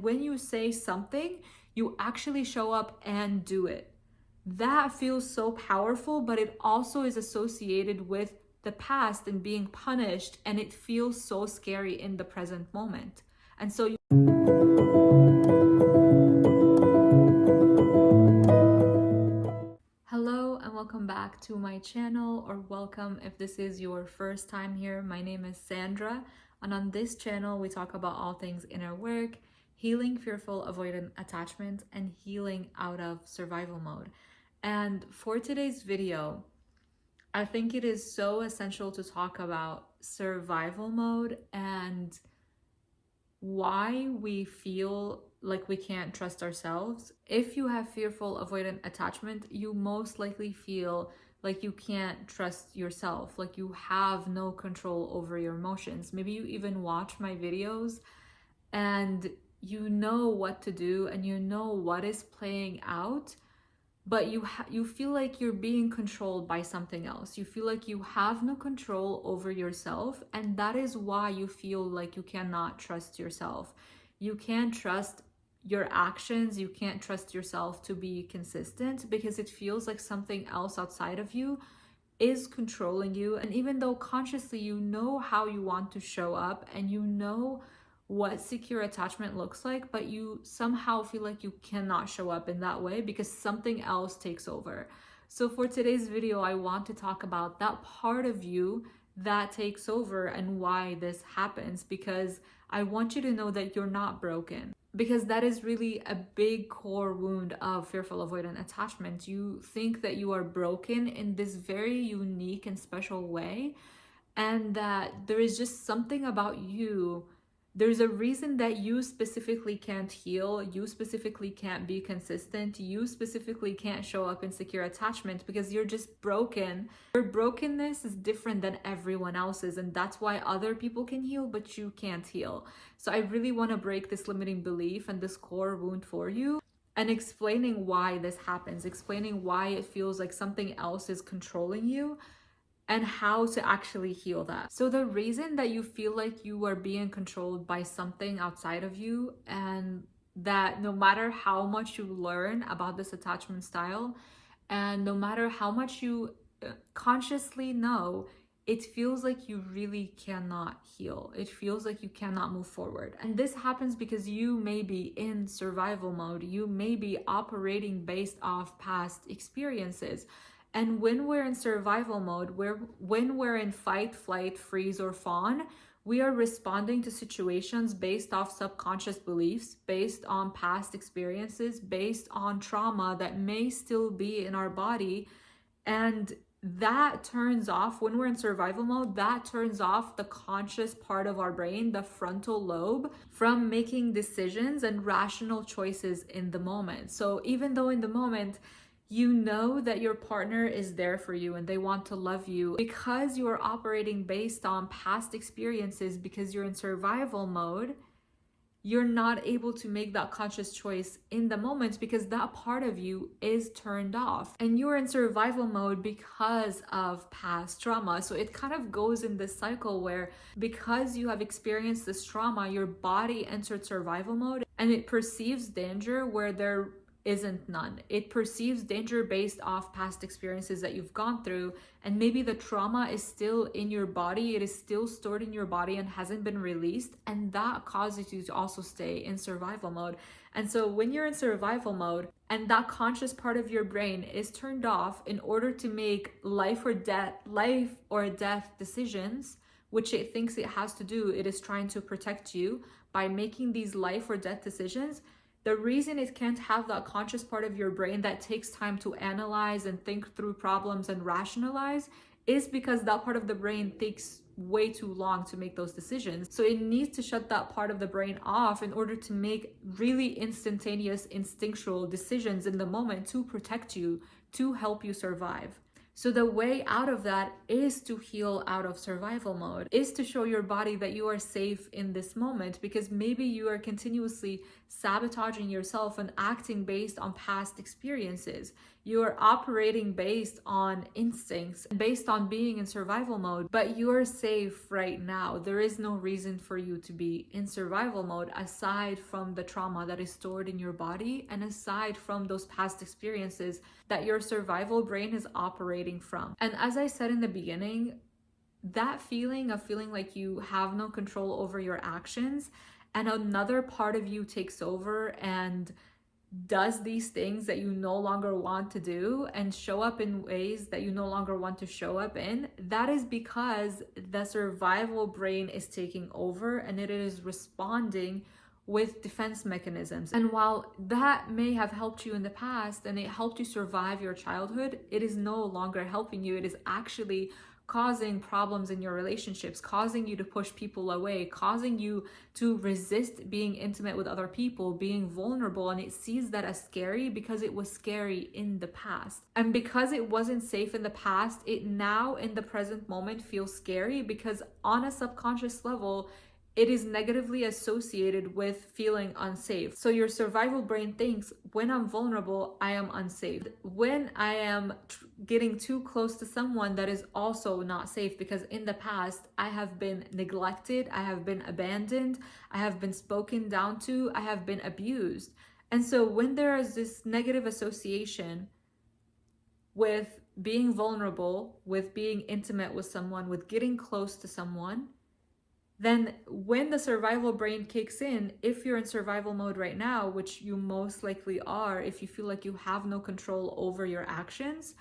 When you say something, you actually show up and do it. That feels so powerful, but it also is associated with the past and being punished, and it feels so scary in the present moment. And so hello and welcome back to my channel, or welcome if this is your first time here. My name is Sandra, and on this channel we talk about all things inner work, healing fearful avoidant attachment, and healing out of survival mode. And for today's video, I think it is so essential to talk about survival mode and why we feel like we can't trust ourselves. If you have fearful avoidant attachment, you most likely feel like you can't trust yourself, like you have no control over your emotions. Maybe you even watch my videos and you know what to do and you know what is playing out, but you feel like you're being controlled by something else. You feel like you have no control over yourself, and that is why you feel like you cannot trust yourself. You can't trust your actions, you can't trust yourself to be consistent because it feels like something else outside of you is controlling you. And even though consciously you know how you want to show up and you know what secure attachment looks like, but you somehow feel like you cannot show up in that way because something else takes over. So for today's video, I want to talk about that part of you that takes over and why this happens, because I want you to know that you're not broken, because that is really a big core wound of fearful avoidant attachment. You think that you are broken in this very unique and special way, and that there is just something about you. There's a reason that you specifically can't heal, you specifically can't be consistent, you specifically can't show up in secure attachment because you're just broken. Your brokenness is different than everyone else's, and that's why other people can heal, but you can't heal. So I really want to break this limiting belief and this core wound for you, and explaining why this happens, explaining why it feels like something else is controlling you, and how to actually heal that. So the reason that you feel like you are being controlled by something outside of you, and that no matter how much you learn about this attachment style, and no matter how much you consciously know, it feels like you really cannot heal. It feels like you cannot move forward. And this happens because you may be in survival mode. You may be operating based off past experiences. And when we're in survival mode, when we're in fight, flight, freeze, or fawn, we are responding to situations based off subconscious beliefs, based on past experiences, based on trauma that may still be in our body. And that turns off, when we're in survival mode, that turns off the conscious part of our brain, the frontal lobe, from making decisions and rational choices in the moment. So even though in the moment, you know that your partner is there for you and they want to love you, because you are operating based on past experiences, because you're in survival mode, you're not able to make that conscious choice in the moment because that part of you is turned off. And you're in survival mode because of past trauma. So it kind of goes in this cycle where, because you have experienced this trauma, your body entered survival mode and it perceives danger where there isn't none. It perceives danger based off past experiences that you've gone through, and maybe the trauma is still in your body, it is still stored in your body and hasn't been released, and that causes you to also stay in survival mode. And so when you're in survival mode and that conscious part of your brain is turned off in order to make life or death decisions, which it thinks it has to do, it is trying to protect you by making these life or death decisions. The reason it can't have that conscious part of your brain that takes time to analyze and think through problems and rationalize is because that part of the brain takes way too long to make those decisions. So it needs to shut that part of the brain off in order to make really instantaneous, instinctual decisions in the moment to protect you, to help you survive. So the way out of that is to heal out of survival mode, is to show your body that you are safe in this moment, because maybe you are continuously sabotaging yourself and acting based on past experiences. You are operating based on instincts, based on being in survival mode, but you're safe right now. There is no reason for you to be in survival mode aside from the trauma that is stored in your body and aside from those past experiences that your survival brain is operating from. And as I said in the beginning, that feeling of feeling like you have no control over your actions and another part of you takes over and does these things that you no longer want to do and show up in ways that you no longer want to show up in, that is because the survival brain is taking over and it is responding with defense mechanisms. And while that may have helped you in the past and it helped you survive your childhood, it is no longer helping you. It is actually causing problems in your relationships, causing you to push people away, causing you to resist being intimate with other people, being vulnerable. And it sees that as scary because it was scary in the past. And because it wasn't safe in the past, it now in the present moment feels scary because on a subconscious level, it is negatively associated with feeling unsafe. So your survival brain thinks, when I'm vulnerable, I am unsafe. When I am getting too close to someone, that is also not safe because in the past, I have been neglected, I have been abandoned, I have been spoken down to, I have been abused. And so when there is this negative association with being vulnerable, with being intimate with someone, with getting close to someone, then when the survival brain kicks in, if you're in survival mode right now, which you most likely are, if you feel like you have no control over your actions,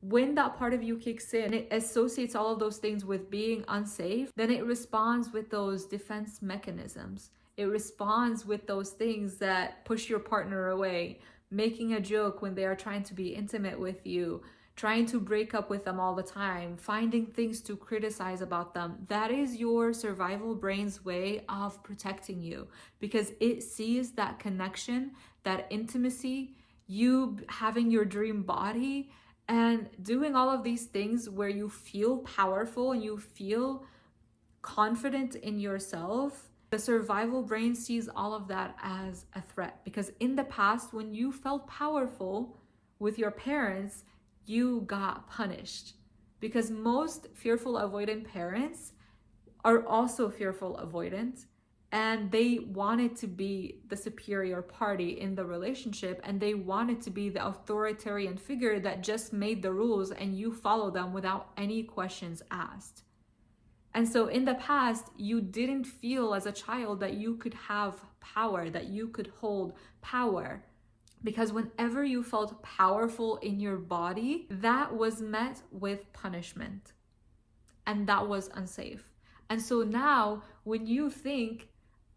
when that part of you kicks in, it associates all of those things with being unsafe, then it responds with those defense mechanisms. It responds with those things that push your partner away, making a joke when they are trying to be intimate with you, trying to break up with them all the time, finding things to criticize about them. That is your survival brain's way of protecting you because it sees that connection, that intimacy, you having your dream body and doing all of these things where you feel powerful and you feel confident in yourself. The survival brain sees all of that as a threat because in the past, when you felt powerful with your parents, you got punished because most fearful avoidant parents are also fearful avoidant and they wanted to be the superior party in the relationship and they wanted to be the authoritarian figure that just made the rules and you follow them without any questions asked. And so in the past, you didn't feel as a child that you could have power, that you could hold power. Because whenever you felt powerful in your body, that was met with punishment. And that was unsafe. And so now when you think,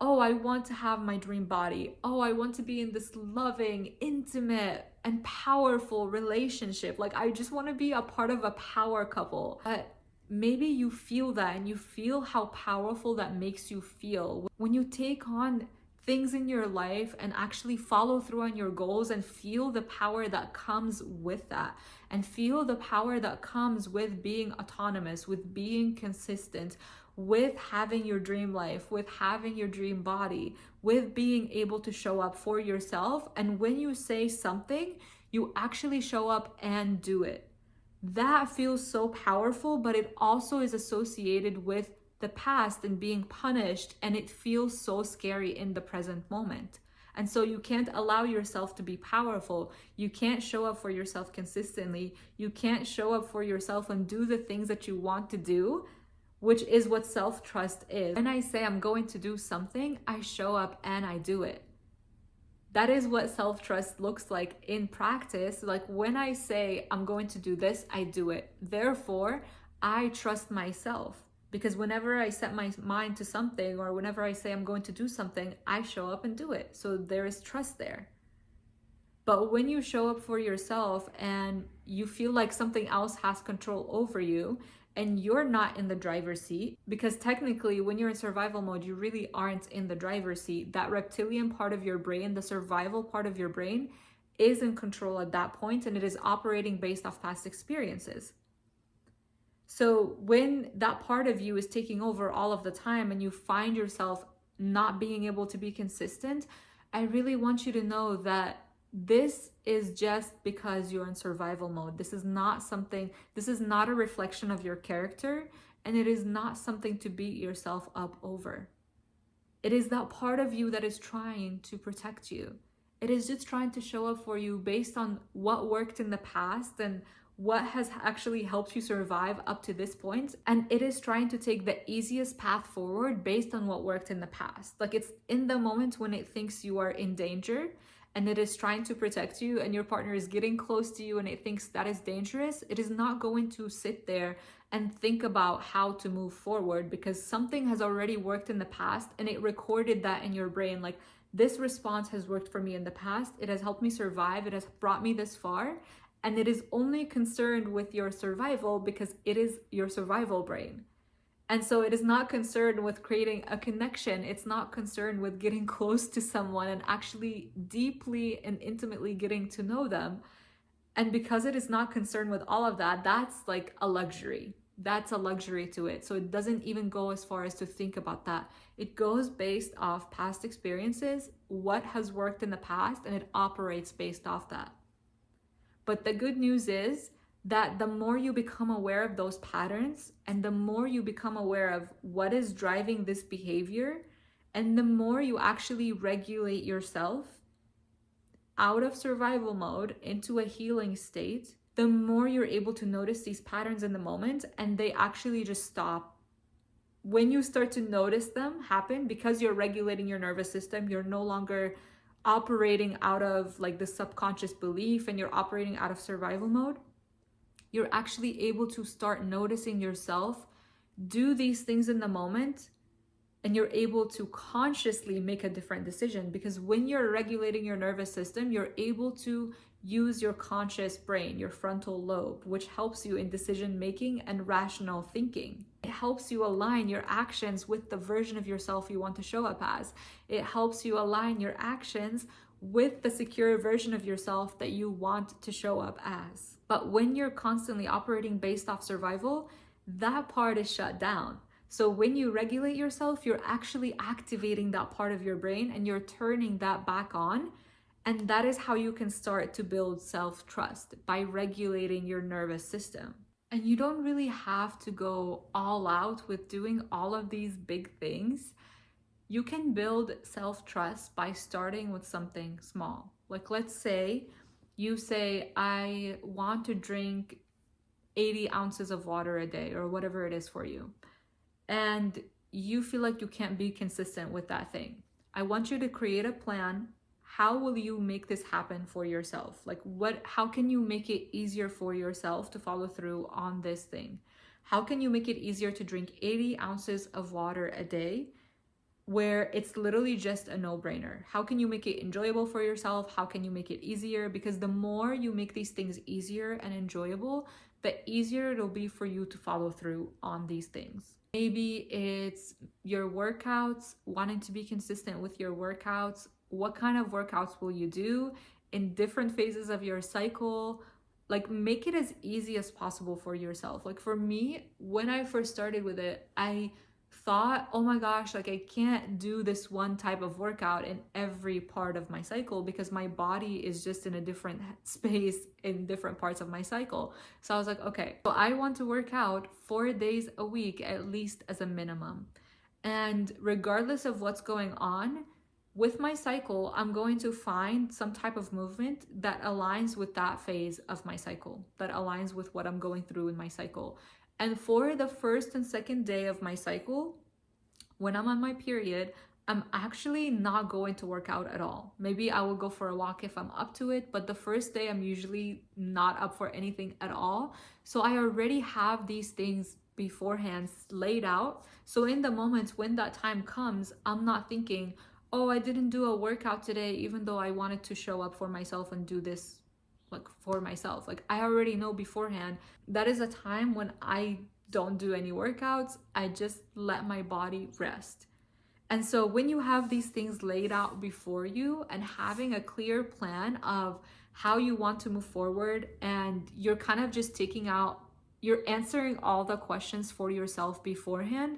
oh, I want to have my dream body. Oh, I want to be in this loving, intimate, and powerful relationship. Like, I just want to be a part of a power couple. But maybe you feel that and you feel how powerful that makes you feel. When you take on things in your life and actually follow through on your goals and feel the power that comes with that and feel the power that comes with being autonomous, with being consistent, with having your dream life, with having your dream body, with being able to show up for yourself. And when you say something, you actually show up and do it. That feels so powerful, but it also is associated with the past and being punished, and it feels so scary in the present moment. And so you can't allow yourself to be powerful. You can't show up for yourself consistently. You can't show up for yourself and do the things that you want to do, which is what self-trust is. When I say I'm going to do something, I show up and I do it. That is what self-trust looks like in practice. Like when I say I'm going to do this, I do it. Therefore, I trust myself. Because whenever I set my mind to something or whenever I say I'm going to do something, I show up and do it. So there is trust there. But when you show up for yourself and you feel like something else has control over you and you're not in the driver's seat, because technically when you're in survival mode, you really aren't in the driver's seat. That reptilian part of your brain, the survival part of your brain, is in control at that point, and it is operating based off past experiences. So when that part of you is taking over all of the time and you find yourself not being able to be consistent, I really want you to know that this is just because you're in survival mode. This is not a reflection of your character, and it is not something to beat yourself up over. It is that part of you that is trying to protect you. It is just trying to show up for you based on what worked in the past and what has actually helped you survive up to this point. And it is trying to take the easiest path forward based on what worked in the past. Like, it's in the moment when it thinks you are in danger and it is trying to protect you, and your partner is getting close to you and it thinks that is dangerous, it is not going to sit there and think about how to move forward, because something has already worked in the past and it recorded that in your brain. Like, this response has worked for me in the past. It has helped me survive. It has brought me this far. And it is only concerned with your survival because it is your survival brain. And so it is not concerned with creating a connection. It's not concerned with getting close to someone and actually deeply and intimately getting to know them. And because it is not concerned with all of that, that's like a luxury. That's a luxury to it. So it doesn't even go as far as to think about that. It goes based off past experiences, what has worked in the past, and it operates based off that. But the good news is that the more you become aware of those patterns, and the more you become aware of what is driving this behavior, and the more you actually regulate yourself out of survival mode into a healing state, the more you're able to notice these patterns in the moment, and they actually just stop. When you start to notice them happen, because you're regulating your nervous system, you're no longer operating out of like the subconscious belief and you're operating out of survival mode, you're actually able to start noticing yourself do these things in the moment, and you're able to consciously make a different decision. Because when you're regulating your nervous system, you're able to use your conscious brain, your frontal lobe, which helps you in decision making and rational thinking. It helps you align your actions with the version of yourself you want to show up as. It helps you align your actions with the secure version of yourself that you want to show up as. But when you're constantly operating based off survival, that part is shut down. So when you regulate yourself, you're actually activating that part of your brain and you're turning that back on. And that is how you can start to build self-trust, by regulating your nervous system. And you don't really have to go all out with doing all of these big things. You can build self-trust by starting with something small. Like, let's say you say, I want to drink 80 ounces of water a day, or whatever it is for you. And you feel like you can't be consistent with that thing. I want you to create a plan. How will you make this happen for yourself? Like, how can you make it easier for yourself to follow through on this thing? How can you make it easier to drink 80 ounces of water a day, where it's literally just a no-brainer? How can you make it enjoyable for yourself? How can you make it easier? Because the more you make these things easier and enjoyable, the easier it'll be for you to follow through on these things. Maybe it's your workouts, wanting to be consistent with your workouts. What kind of workouts will you do in different phases of your cycle? Like, make it as easy as possible for yourself. Like, for me, when I first started with it, I thought, oh my gosh, like, I can't do this one type of workout in every part of my cycle because my body is just in a different space in different parts of my cycle. So I was like, okay, so I want to work out 4 days a week at least as a minimum. And regardless of what's going on with my cycle, I'm going to find some type of movement that aligns with that phase of my cycle, that aligns with what I'm going through in my cycle. And for the first and second day of my cycle, when I'm on my period, I'm actually not going to work out at all. Maybe I will go for a walk if I'm up to it, but the first day I'm usually not up for anything at all. So I already have these things beforehand laid out. So in the moments when that time comes, I'm not thinking, oh, I didn't do a workout today, even though I wanted to show up for myself and do this like for myself. Like, I already know beforehand that is a time when I don't do any workouts. I just let my body rest. And so when you have these things laid out before you and having a clear plan of how you want to move forward, and you're kind of just you're answering all the questions for yourself beforehand,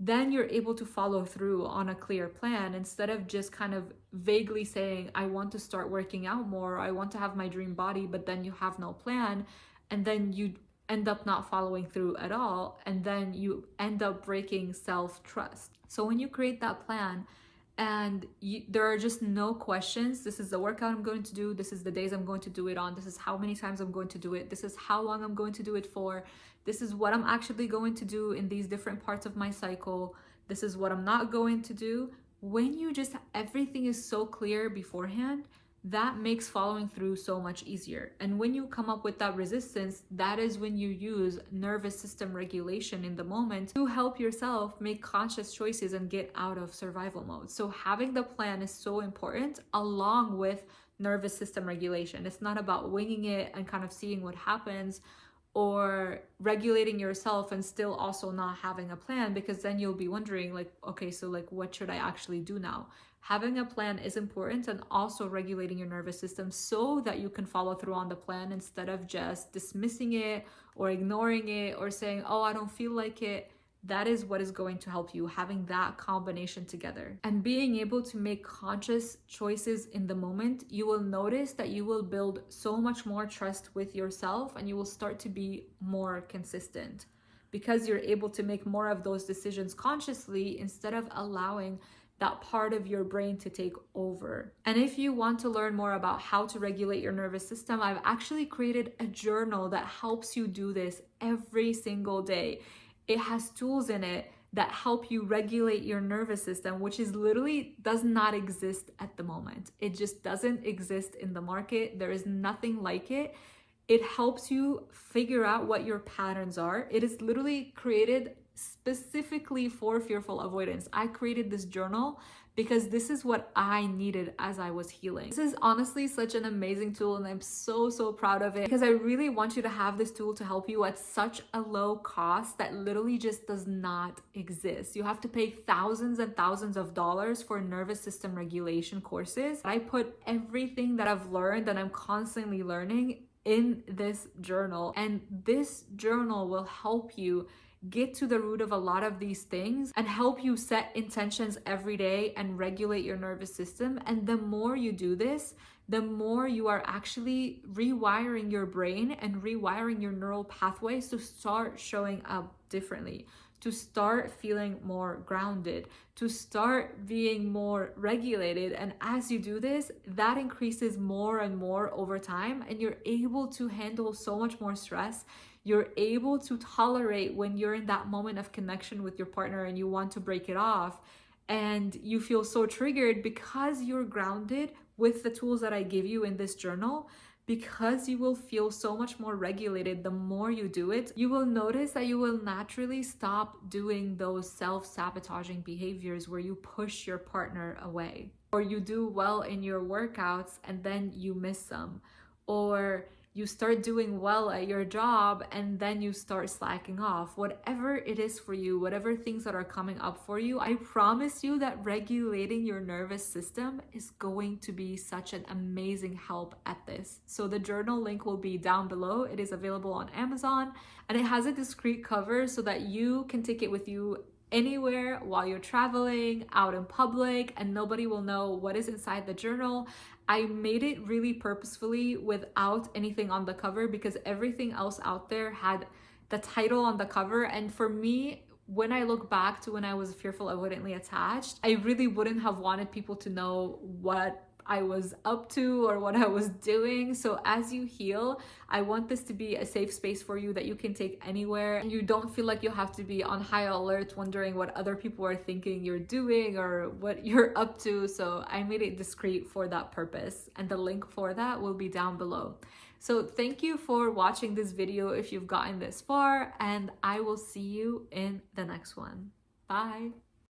then you're able to follow through on a clear plan instead of just kind of vaguely saying, I want to start working out more, I want to have my dream body, but then you have no plan. And then you end up not following through at all. And then you end up breaking self-trust. So when you create that plan, and there are just no questions, this is the workout I'm going to do, this is the days I'm going to do it on, this is how many times I'm going to do it, this is how long I'm going to do it for, this is what I'm actually going to do in these different parts of my cycle, this is what I'm not going to do. When you just, everything is so clear beforehand, that makes following through so much easier. And when you come up with that resistance, that is when you use nervous system regulation in the moment to help yourself make conscious choices and get out of survival mode. So having the plan is so important, along with nervous system regulation. It's not about winging it and kind of seeing what happens, or regulating yourself and still also not having a plan, because then you'll be wondering like, okay, so like what should I actually do now? Having a plan is important, and also regulating your nervous system so that you can follow through on the plan instead of just dismissing it or ignoring it or saying, oh, I don't feel like it. That is what is going to help you, having that combination together and being able to make conscious choices in the moment. You will notice that you will build so much more trust with yourself, and you will start to be more consistent because you're able to make more of those decisions consciously instead of allowing that part of your brain to take over. And if you want to learn more about how to regulate your nervous system, I've actually created a journal that helps you do this every single day. It has tools in it that help you regulate your nervous system, which is literally does not exist at the moment. It just doesn't exist in the market. There is nothing like it. It helps you figure out what your patterns are. It is literally created specifically for fearful avoidance. I created this journal because this is what I needed as I was healing. This is honestly such an amazing tool, and I'm so proud of it because I really want you to have this tool to help you at such a low cost that literally just does not exist. You have to pay thousands and thousands of dollars for nervous system regulation courses. I put everything that I've learned and I'm constantly learning in this journal, and this journal will help you get to the root of a lot of these things and help you set intentions every day and regulate your nervous system. And the more you do this, the more you are actually rewiring your brain and rewiring your neural pathways to start showing up differently, to start feeling more grounded, to start being more regulated. And as you do this, that increases more and more over time, and you're able to handle so much more stress. You're able to tolerate when you're in that moment of connection with your partner and you want to break it off, and you feel so triggered because you're grounded with the tools that I give you in this journal. Because you will feel so much more regulated the more you do it, you will notice that you will naturally stop doing those self-sabotaging behaviors where you push your partner away, or you do well in your workouts and then you miss them, or you start doing well at your job and then you start slacking off. Whatever it is for you, whatever things that are coming up for you, I promise you that regulating your nervous system is going to be such an amazing help at this. So the journal link will be down below. It is available on Amazon, and it has a discreet cover so that you can take it with you anywhere while you're traveling, out in public, and nobody will know what is inside the journal. I made it really purposefully without anything on the cover because everything else out there had the title on the cover. And for me, when I look back to when I was fearful avoidantly attached, I really wouldn't have wanted people to know what I was up to or what I was doing. So as you heal, I want this to be a safe space for you that you can take anywhere, and you don't feel like you have to be on high alert wondering what other people are thinking you're doing or what you're up to. So I made it discreet for that purpose, and the link for that will be down below. So thank you for watching this video if you've gotten this far, and I will see you in the next one. Bye.